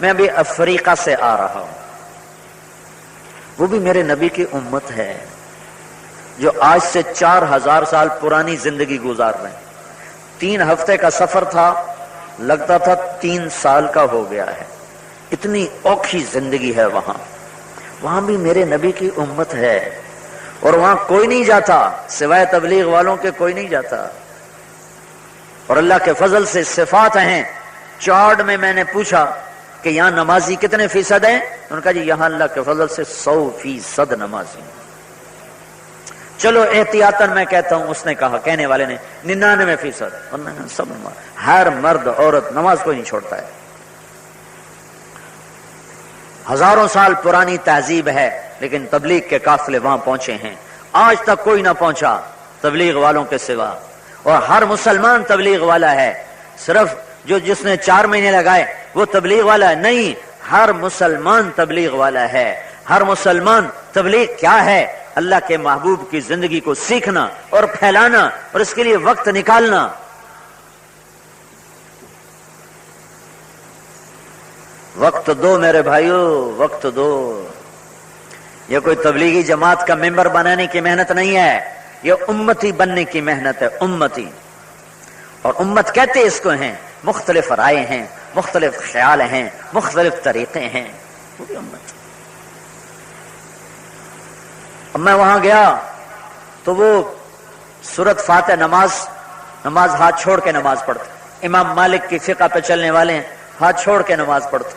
میں بھی افریقہ سے آ رہا ہوں، وہ بھی میرے نبی کی امت ہے جو آج سے 4000 سال پرانی زندگی گزار رہے ہیں۔ 3 ہفتے کا سفر تھا، لگتا تھا 3 سال کا ہو گیا ہے، اتنی اوکھی زندگی ہے وہاں۔ وہاں بھی میرے نبی کی امت ہے، اور وہاں کوئی نہیں جاتا سوائے تبلیغ والوں کے، کوئی نہیں جاتا۔ اور اللہ کے فضل سے صفات ہیں۔ چارٹ میں نے پوچھا کہ یہاں نمازی کتنے فیصد ہیں؟ انہوں نے کہا جی یہاں اللہ کے فضل سے 100% نمازی ہیں۔ چلو احتیاطاً میں کہتا ہوں، اس نے کہا، کہنے والے نے 99%، ورنہ سب نماز، ہر مرد عورت نماز کوئی نہیں چھوڑتا ہے۔ ہزاروں سال پرانی تہذیب ہے، لیکن تبلیغ کے قافلے وہاں پہنچے ہیں، آج تک کوئی نہ پہنچا تبلیغ والوں کے سوا۔ اور ہر مسلمان تبلیغ والا ہے، صرف جس نے 4 مہینے لگائے وہ تبلیغ والا ہے نہیں، ہر مسلمان تبلیغ والا ہے۔ ہر مسلمان تبلیغ کیا ہے؟ اللہ کے محبوب کی زندگی کو سیکھنا اور پھیلانا، اور اس کے لیے وقت نکالنا۔ وقت دو میرے بھائیو، وقت دو۔ یہ کوئی تبلیغی جماعت کا ممبر بنانے کی محنت نہیں ہے، یہ امتی بننے کی محنت ہے، امتی۔ اور امت کہتے اس کو ہیں، مختلف رائے ہیں، مختلف خیال ہیں، مختلف طریقے ہیں، وہ بھی امت۔ اب میں وہاں گیا تو وہ سورۃ فاتحہ نماز ہاتھ چھوڑ کے نماز پڑھتے۔ امام مالک کی فقہ پہ چلنے والے ہیں، ہاتھ چھوڑ کے نماز پڑھتے۔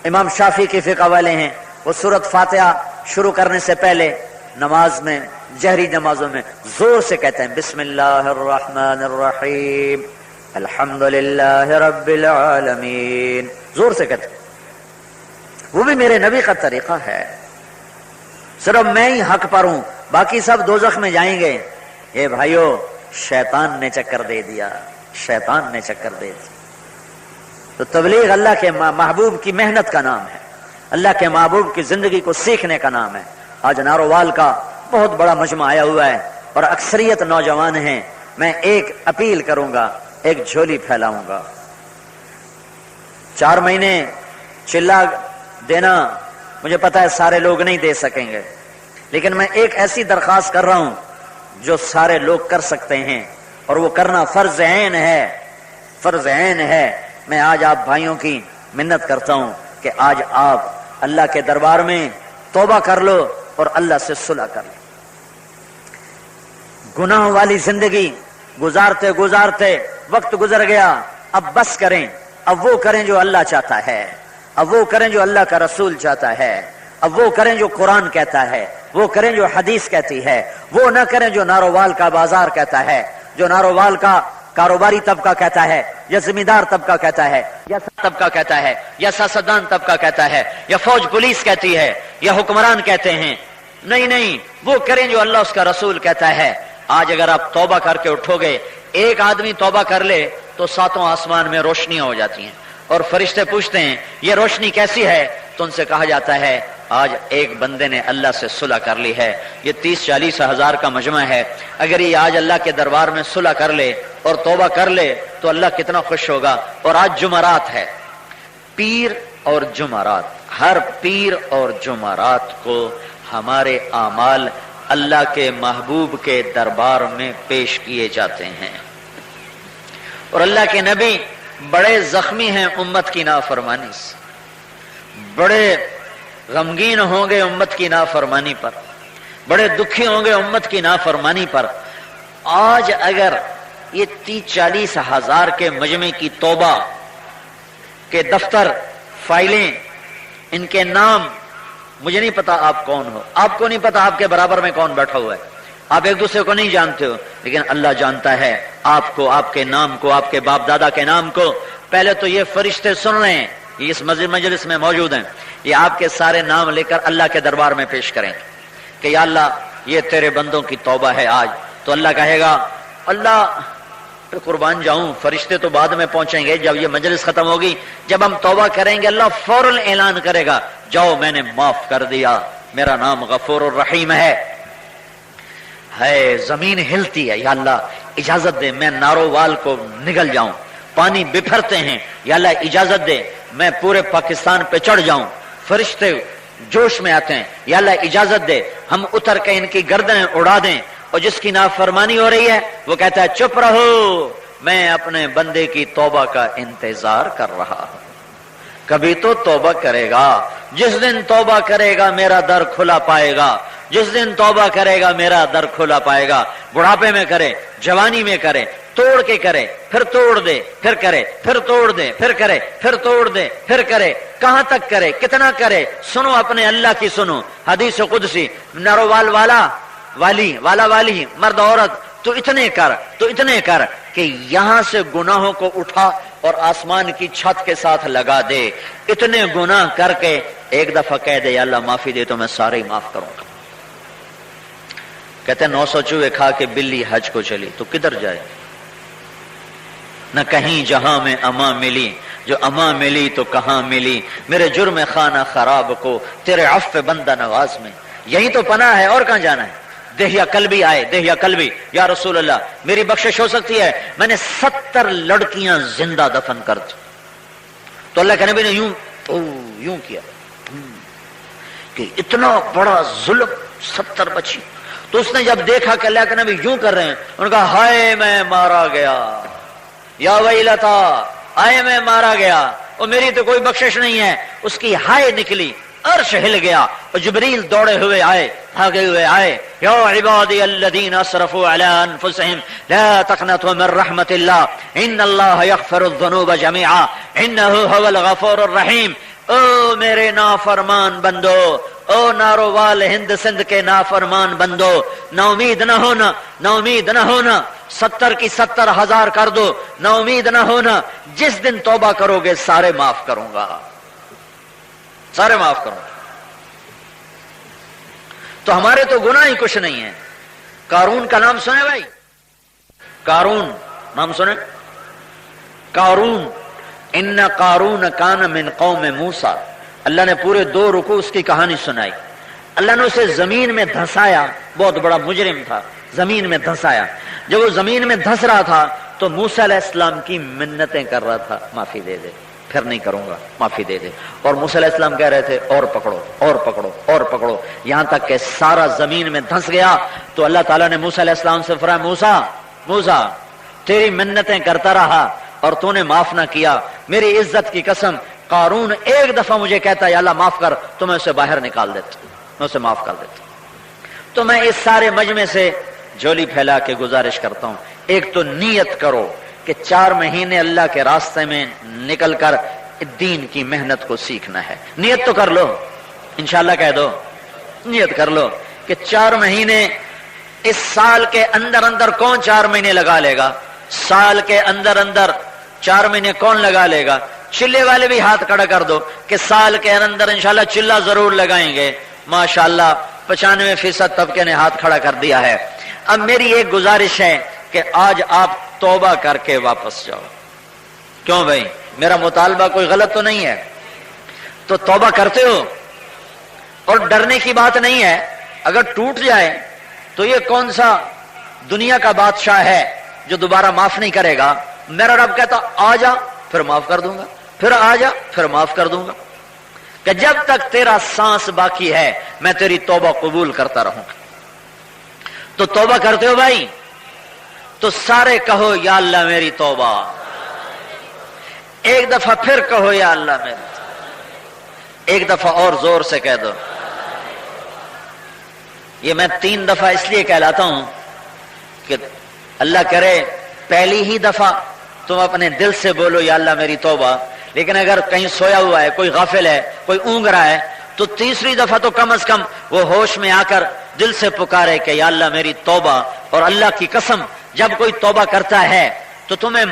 امام شافعی کی فقہ والے ہیں، وہ سورۃ فاتحہ شروع کرنے سے پہلے نماز میں، جہری نمازوں میں زور سے کہتے ہیں بسم اللہ الرحمن الرحیم الحمدللہ رب العالمین، زور سے کہتے ہیں۔ وہ بھی میرے نبی کا طریقہ ہے۔ صرف میں ہی حق پر ہوں، باقی سب دوزخ میں جائیں گے۔ اے بھائیو، شیطان نے چکر دے دیا، شیطان نے چکر دے دیا۔ تو تبلیغ اللہ کے محبوب کی محنت کا نام ہے، اللہ کے محبوب کی زندگی کو سیکھنے کا نام ہے۔ آج نارووال کا بہت بڑا مجمع آیا ہوا ہے اور اکثریت نوجوان ہیں۔ میں ایک اپیل کروں گا، ایک جھولی پھیلاؤں گا۔ 4 مہینے چلا دینا مجھے پتا ہے سارے لوگ نہیں دے سکیں گے، لیکن میں ایک ایسی درخواست کر رہا ہوں جو سارے لوگ کر سکتے ہیں، اور وہ کرنا فرض عین ہے، فرض عین ہے۔ میں آج آپ بھائیوں کی منت کرتا ہوں کہ آج آپ اللہ کے دربار میں توبہ کر لو اور اللہ سے صلح کر لو۔ گناہ والی زندگی گزارتے گزارتے وقت گزر گیا، اب بس کریں، اب وہ کریں جو اللہ چاہتا ہے، اب وہ کریں جو اللہ کا رسول چاہتا ہے، اب وہ کریں جو قرآن کہتا ہے، وہ کریں جو حدیث کہتی ہے، وہ نہ کریں جو نارووال کا بازار کہتا ہے، جو نارووال کا کاروباری طبقہ کہتا ہے، یا زمیندار طبقہ کہتا ہے، یا طبقہ کہتا ہے، یا سیاستدان طبقہ کہتا ہے، یا فوج پولیس کہتی ہے، یا حکمران کہتے ہیں۔ نہیں نہیں، وہ کریں جو اللہ اس کا رسول کہتا ہے۔ آج اگر آپ توبہ کر کے اٹھو گے، ایک آدمی توبہ کر لے تو 7 آسمان میں روشنیاں ہو جاتی ہیں، اور فرشتے پوچھتے ہیں یہ روشنی کیسی ہے؟ تو ان سے کہا جاتا ہے آج ایک بندے نے اللہ سے صلح کر لی ہے۔ یہ 30-40 ہزار کا مجمع ہے، اگر یہ آج اللہ کے دربار میں صلح کر لے اور توبہ کر لے تو اللہ کتنا خوش ہوگا۔ اور آج جمعرات ہے، پیر اور جمعرات، ہر پیر اور جمعرات کو ہمارے اعمال اللہ کے محبوب کے دربار میں پیش کیے جاتے ہیں۔ اور اللہ کے نبی بڑے زخمی ہیں امت کی نافرمانی سے، بڑے غمگین ہوں گے امت کی نافرمانی پر، بڑے دکھی ہوں گے امت کی نافرمانی پر۔ آج اگر یہ 30-40 ہزار کے مجمع کی توبہ کے دفتر، فائلیں، ان کے نام، مجھے نہیں پتا آپ کون ہو، آپ کو نہیں پتا آپ کے برابر میں کون بیٹھا ہوا ہے، آپ ایک دوسرے کو نہیں جانتے ہو، لیکن اللہ جانتا ہے آپ کو، آپ کے نام کو، آپ کے باپ دادا کے نام کو۔ پہلے تو یہ فرشتے سن رہے ہیں، یہ اس مجلس میں موجود ہیں، یہ آپ کے سارے نام لے کر اللہ کے دربار میں پیش کریں کہ یا اللہ یہ تیرے بندوں کی توبہ ہے آج۔ تو اللہ کہے گا اللہ قربان جاؤں، فرشتے تو بعد میں پہنچیں گے جب یہ مجلس ختم ہوگی، جب ہم توبہ کریں گے اللہ فوراً اعلان کرے گا جاؤ میں نے معاف کر دیا، میرا نام غفور الرحیم ہے۔ زمین ہلتی ہے، یا اللہ اجازت دے میں نارووال کو نگل جاؤں، پانی بپھرتے ہیں، یا اللہ اجازت دے میں پورے پاکستان پہ چڑھ جاؤں، فرشتے جوش میں آتے ہیں، یا اللہ اجازت دے ہم اتر کے ان کی گردنیں اڑا دیں، اور جس کی نافرمانی ہو رہی ہے وہ کہتا ہے چپ رہو، میں اپنے بندے کی توبہ کا انتظار کر رہا ہوں، کبھی تو توبہ کرے گا، جس دن توبہ کرے گا میرا در کھلا پائے گا، جس دن توبہ کرے گا میرا در کھلا پائے گا۔ بڑھاپے میں کرے، جوانی میں کرے، توڑ کے کرے، پھر توڑ دے، پھر کرے، پھر توڑ دے، پھر کرے، پھر توڑ دے، پھر کرے، کہاں تک کرے، کتنا کرے؟ سنو اپنے اللہ کی، سنو حدیث قدسی، نروال والا والی والا والی، مرد عورت، تو اتنے کر، تو اتنے کر کہ یہاں سے گناہوں کو اٹھا اور آسمان کی چھت کے ساتھ لگا دے، اتنے گناہ کر کے ایک دفعہ کہہ دے یا اللہ معافی دے تو میں سارے ہی معاف کروں گا۔ کہتے ہیں 900 چوہے کھا کے بلی حج کو چلی تو کدھر جائے؟ نہ کہیں جہاں میں امان ملی، جو امان ملی تو کہاں ملی، میرے جرم خانہ خراب کو تیرے عفو بندہ نواز میں، یہی تو پناہ ہے، اور کہاں جانا ہے؟ دہیا قلبی آئے، دہیا قلبی، یا رسول اللہ میری بخشش ہو سکتی ہے، میں نے 70 لڑکیاں زندہ دفن کر دی، تو اللہ کے نبی نے یوں کیا کہ اتنا بڑا ظلم، 70 بچی، تو اس نے جب دیکھا کہ اللہ کے نبی یوں کر رہے ہیں، انہوں نے کہا ہائے میں مارا گیا، یا ویلتا آئے میں مارا گیا، اور میری تو کوئی بخشش نہیں ہے۔ اس کی ہائے نکلی، عرش ہل گیا، اور جبریل دوڑے ہوئے آئے، بھاگے ہوئے آئے، یا عبادی الذین اسرفوا علی انفسہم لا تقنطوا من رحمت اللہ ان اللہ یغفر الذنوب جميعا انہ هو الغفور الرحیم۔ او میرے نافرمان بندو، او نارووال ہند سندھ کے نافرمان بندو، نا امید نہ ہونا، نا امید نہ ہونا، 70 کی 70,000 کر دو، نا امید نہ ہونا، جس دن توبہ کرو گے سارے معاف کروں گا، سارے معاف کروں گا۔ تو ہمارے تو گناہ ہی کچھ نہیں ہے۔ قارون کا نام سنے بھائی؟ قارون نام سنے؟ قارون، ان قارون کان من قوم موسیٰ، اللہ نے پورے 2 رکوع اس کی کہانی سنائی۔ اللہ نے اسے زمین میں دھسایا، بہت بڑا مجرم تھا، زمین میں دھسایا۔ جب وہ زمین میں دھس رہا تھا تو موسیٰ علیہ السلام کی منتیں کر رہا تھا، معافی دے دے، پھر نہیں کروں گا، معافی دے دے۔ اور موسیٰ علیہ السلام کہہ رہے تھے اور پکڑو، اور پکڑو، اور پکڑو، یہاں تک کہ سارا زمین میں دھس گیا۔ تو اللہ تعالیٰ نے موسیٰ علیہ السلام سے فرمایا موسیٰ، موسیٰ تیری منتیں کرتا رہا اور تو نے معاف نہ کیا، میری عزت کی قسم قارون ایک دفعہ مجھے کہتا ہے یا اللہ معاف کر تو میں اسے باہر نکال دیتا، میں اسے معاف کر دیتا۔ تو میں اس سارے مجمع سے جولی پھیلا کے گزارش کرتا ہوں، ایک تو نیت کرو کہ 4 مہینے اللہ کے راستے میں نکل کر دین کی محنت کو سیکھنا ہے، نیت تو کر لو، انشاءاللہ کہہ دو، نیت کر لو کہ 4 مہینے اس سال کے اندر اندر کون 4 مہینے لگا لے گا؟ سال کے اندر اندر 4 مہینے کون لگا لے گا؟ چلے والے بھی ہاتھ کھڑا کر دو کہ سال کے اندر انشاءاللہ چلہ ضرور لگائیں گے۔ ماشاءاللہ 95% طبقے نے ہاتھ کھڑا کر دیا ہے۔ اب میری ایک گزارش ہے کہ آج آپ توبہ کر کے واپس جاؤ۔ کیوں بھائی؟ میرا مطالبہ کوئی غلط تو نہیں ہے؟ تو توبہ کرتے ہو، اور ڈرنے کی بات نہیں ہے، اگر ٹوٹ جائے تو یہ کون سا دنیا کا بادشاہ ہے جو دوبارہ معاف نہیں کرے گا؟ میرا رب کہتا آ جا پھر معاف کر دوں گا، پھر آ جا پھر معاف کر دوں گا، کہ جب تک تیرا سانس باقی ہے میں تیری توبہ قبول کرتا رہوں گا۔ تو توبہ کرتے ہو بھائی؟ تو سارے کہو یا اللہ میری توبہ، ایک دفعہ پھر کہو یا اللہ میری توبہ، ایک دفعہ اور زور سے کہہ دو۔ یہ میں 3 دفعہ اس لیے کہلاتا ہوں کہ اللہ کرے پہلی ہی دفعہ تم اپنے دل سے بولو یا اللہ میری توبہ، لیکن اگر کہیں سویا ہوا ہے، کوئی غافل ہے، کوئی اونگ رہا ہے، تو تیسری دفعہ تو کم از کم وہ ہوش میں آ کر دل سے پکارے کہ یا اللہ میری توبہ۔ اور اللہ کی قسم جب کوئی توبہ کرتا ہے تو تمہیں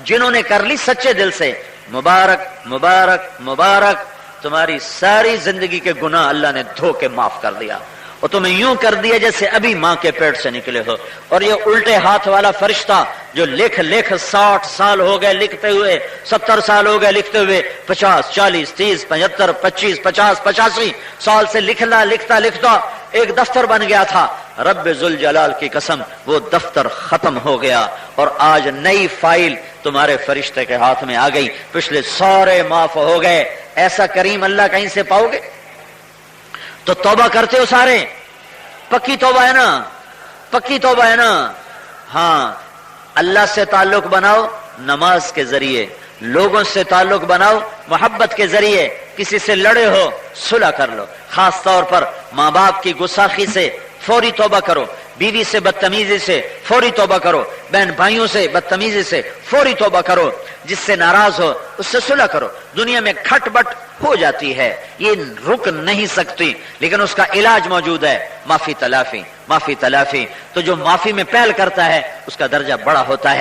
جنہوں نے کر لی سچے دل سے، مبارک مبارک مبارک، تمہاری ساری زندگی کے گناہ اللہ نے دھو کے معاف کر دیا، اور تمہیں یوں کر دیا جیسے ابھی ماں کے پیٹ سے نکلے ہو۔ اور یہ الٹے ہاتھ والا فرشتہ جو لکھ 60 سال ہو گئے لکھتے ہوئے، 70 سال ہو گئے لکھتے ہوئے، 50 40 30 75 25 50 85 سال سے لکھتا ایک دفتر بن گیا تھا، رب ذوالجلال کی قسم وہ دفتر ختم ہو گیا اور آج نئی فائل تمہارے فرشتے کے ہاتھ میں آ گئی، پچھلے سارے معاف ہو گئے۔ ایسا کریم اللہ کہیں سے پاؤ گے؟ تو توبہ کرتے ہو سارے؟ پکی توبہ ہے نا؟ پکی توبہ ہے نا؟ ہاں، اللہ سے تعلق بناؤ نماز کے ذریعے، لوگوں سے تعلق بناؤ محبت کے ذریعے، کسی سے لڑے ہو صلح کر لو، خاص طور پر ماں باپ کی گستاخی سے فوری توبہ کرو، بیوی سے بدتمیزی سے فوری توبہ کرو، بہن بھائیوں سے بدتمیزی سے فوری توبہ کرو، جس سے ناراض ہو اس سے صلح کرو۔ دنیا میں کھٹ بٹ ہو جاتی ہے، یہ رک نہیں سکتی، لیکن اس کا علاج موجود ہے، معافی تلافی، معافی تلافی۔ تو جو معافی میں پہل کرتا ہے اس کا درجہ بڑا ہوتا ہے۔